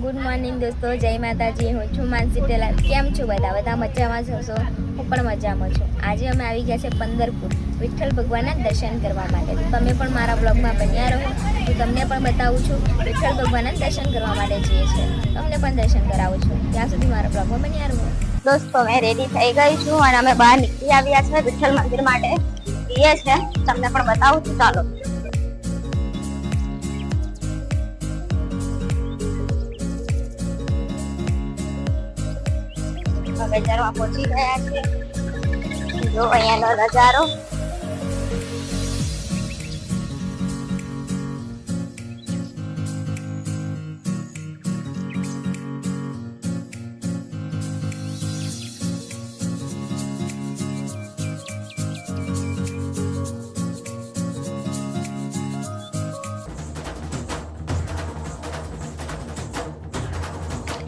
Good morning દોસ્તો, જય માતાજી. હું છું માનસી ટેલર. કેમ છો બધા મજામાં છો? હું પણ મજામાં છું. આજે અમે આવી ગયા છે પંદરપુર વિઠ્ઠલ ભગવાનના દર્શન કરવા માટે. તમે પણ મારા બ્લોગમાં બન્યા રહો. હું તમને પણ બતાવું છું વિઠ્ઠલ ભગવાનના દર્શન કરવા માટે જઈએ છીએ. તમને પણ દર્શન કરાવું છું. ત્યાં સુધી મારા બ્લોગમાં બન્યા રહો. દોસ્તો, મેં રેડી થઈ ગઈ છું અને અમે બહાર નીકળી આવ્યા છે વિઠ્ઠલ મંદિર માટે જઈએ છે. તમને પણ બતાવું છું. ચાલો. બજારમાં પહોંચી ગયા છે. જો અહીંયાનો નજારો.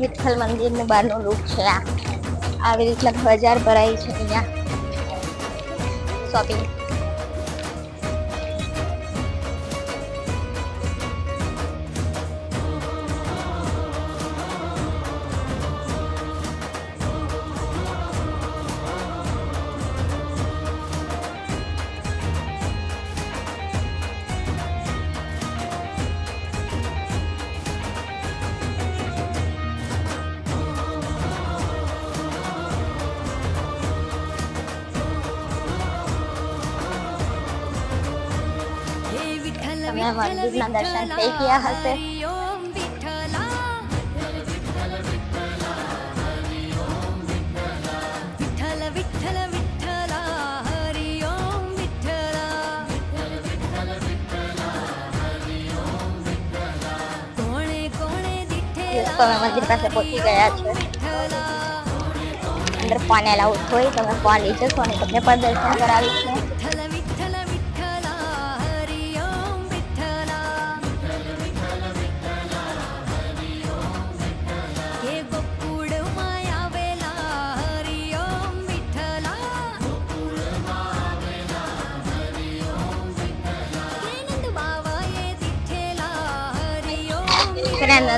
વિઠ્ઠલ મંદિરનું બહારનું લુક છે આ. આવી રીતના બજાર ભરાય છે અહીંયા શોપિંગ. તમને મંદિરના દર્શન થઈ ગયા હશે. તમે મંદિર પાસે પહોંચી ગયા છે. અંદર ફોન એલાઉડ હોય, તમે ફોન લઈ જશો અને તમને પણ દર્શન કરાવી છે.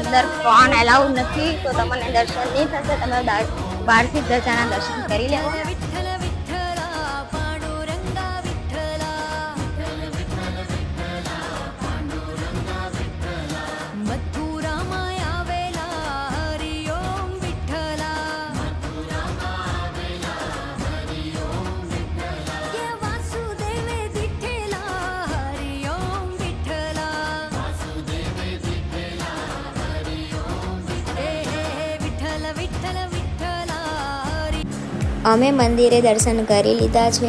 અંદર ફોન એલાઉડ નથી તો તમને દર્શન નહીં થશે. તમે બહારથી ધજાના દર્શન કરી લેવો. અમે મંદિરે દર્શન કરી લીધા છે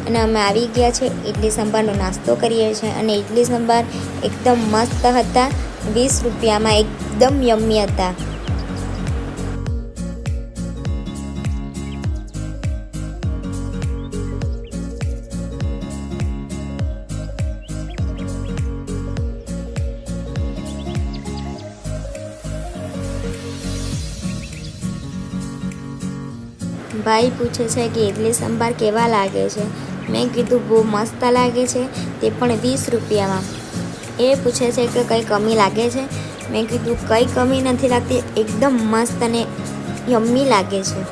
અને અમે આવી ગયા છે. ઇડલી સંભારનો નાસ્તો કરીએ છીએ અને ઇડલી સંભાર એકદમ મસ્ત હતા. 20 રૂપિયામાં એકદમ યમ્મી હતા. ભાઈ પૂછે છે કે ઇડલી સંભાર કેવા લાગે છે. મેં કીધું બહુ મસ્ત લાગે છે, તે પણ 20 રૂપિયામાં. એ પૂછે છે કે કંઈ કમી લાગે છે. મેં કીધું કંઈ કમી નથી લાગતી, એકદમ મસ્ત અને યમ્મી લાગે છે.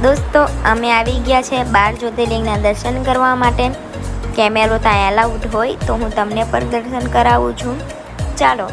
દોસ્તો, અમે આવી ગયા છે 12 જ્યોતિર્લિંગના દર્શન કરવા માટે. કેમેરો ત્યાં એલાઉડ હોય તો હું તમને પણ દર્શન કરાવું છું. ચાલો.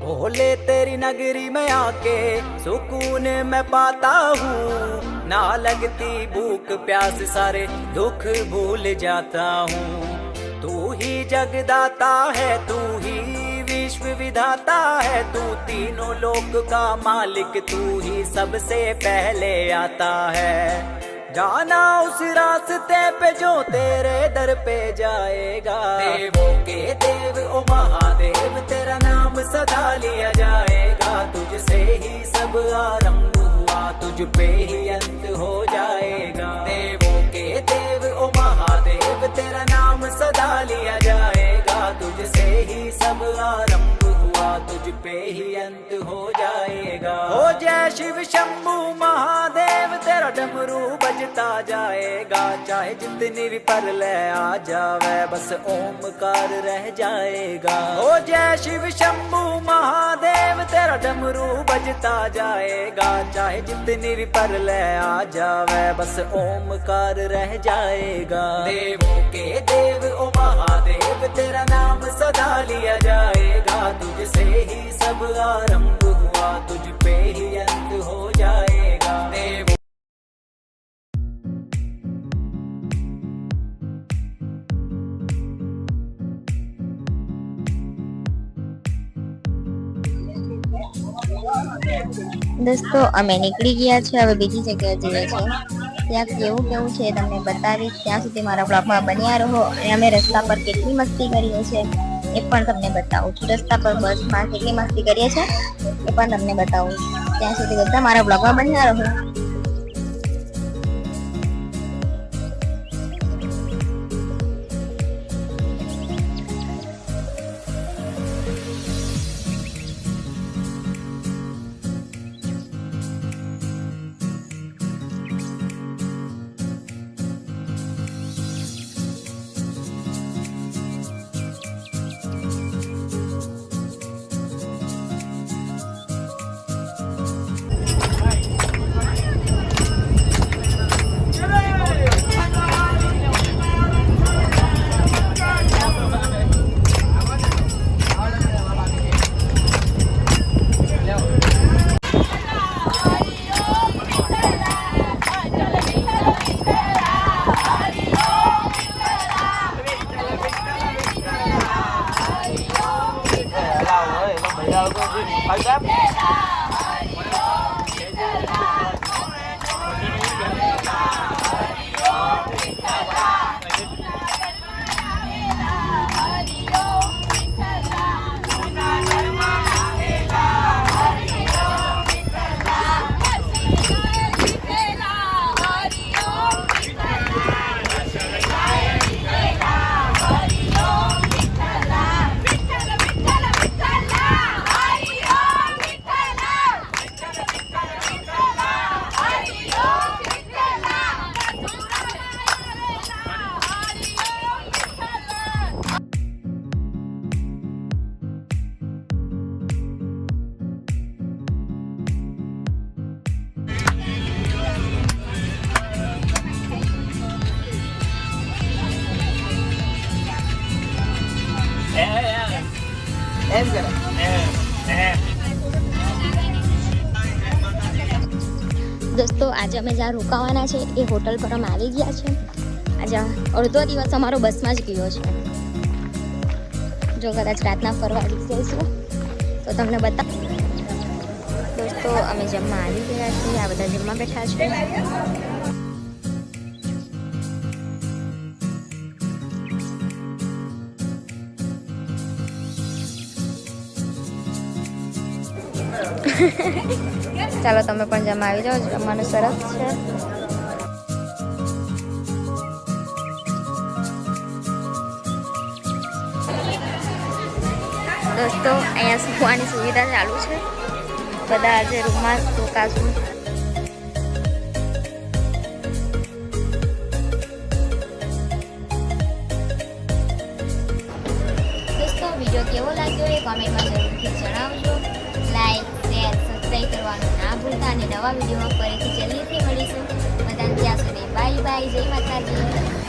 भोले तेरी नगरी में आके सुकून मैं पाता हूँ, ना लगती भूख प्यास सारे दुख भूल जाता हूँ। तू ही जगदाता है, तू ही विश्व विधाता है, तू तीनों लोक का मालिक, तू ही सबसे पहले आता है। जाना उस रास्ते पे जो तेरे दर पे जाएगा, देवों के देव ओ महादेव तेरा नाम सदा लिया जाएगा। तुझसे ही सब आरंभ हुआ, तुझ पे ही अंत हो जाएगा। देवों के देव ओ महादेव तेरा नाम सदा लिया जाएगा। तुझसे ही सब आरंभ हुआ, तुझ पे ही अंत हो जाएगा। हो जय शिव शंभू महादेव तेरा डमरू बजता जाएगा। चाहे जितनी भी परलय आ जावे, बस ओमकार रह जाएगा। हो जय शिव शंभू महादेव तेरा डमरू बजता जाएगा। चाहे जितनी भी परलय आ जावे, बस ओमकार रह जाएगा। देवों के देव ओ महादेव तेरा नाम सदा लिया जाएगा। तुझसे ही सब आरंभ हुआ, तुझ पे ही अंत हो जाएगा। देव દોસ્તો અમે નીકળી ગયા છે, હવે બીજી જગ્યાએ જઈએ છીએ. ત્યાં કેવું કેવું છે તમને બતાવીશ. ત્યાં સુધી મારા બ્લોગમાં બન્યા રહો. અને અમે રસ્તા પર કેટલી મસ્તી કરીએ છીએ એ પણ તમને બતાવું છું. રસ્તા પર બસમાં કેટલી મસ્તી કરીએ છીએ એ પણ તમને બતાવું. ત્યાં સુધી બધા મારા બ્લોગમાં બન્યા રહો. દોસ્તો આજે અમે જ્યાં રોકાવાના છે એ હોટલ પર અમે આવી ગયા છે. આજે અડધો દિવસ અમારો બસમાં જ ગયો છે. જો કદાચ રાતના ફરવા જઈશું તો તમને બતા. દોસ્તો અમે જમવા આવી ગયા છીએ. આ બધા જમવા બેઠા છે. ચાલો તમે પણ જમવા આવી જાઓ. જમવાનું સરસ છે. દોસ્તો અહીંયા સુવાની સુવિધા ચાલુ છે. બધા આજે રૂમમાં રોકાશું. દોસ્તો વિડીયો કેવો લાગ્યો એ કોમેન્ટમાં જરૂરથી જણાવજો. લાઈક શેર સબસ્ક્રાઈબ કરવાનું ના ભૂલતા. અને નવા વિડીયોમાં ફરીથી જલ્દીથી મળીશું. બધાને ત્યાં સુધી બાય બાય. જય માતાજી.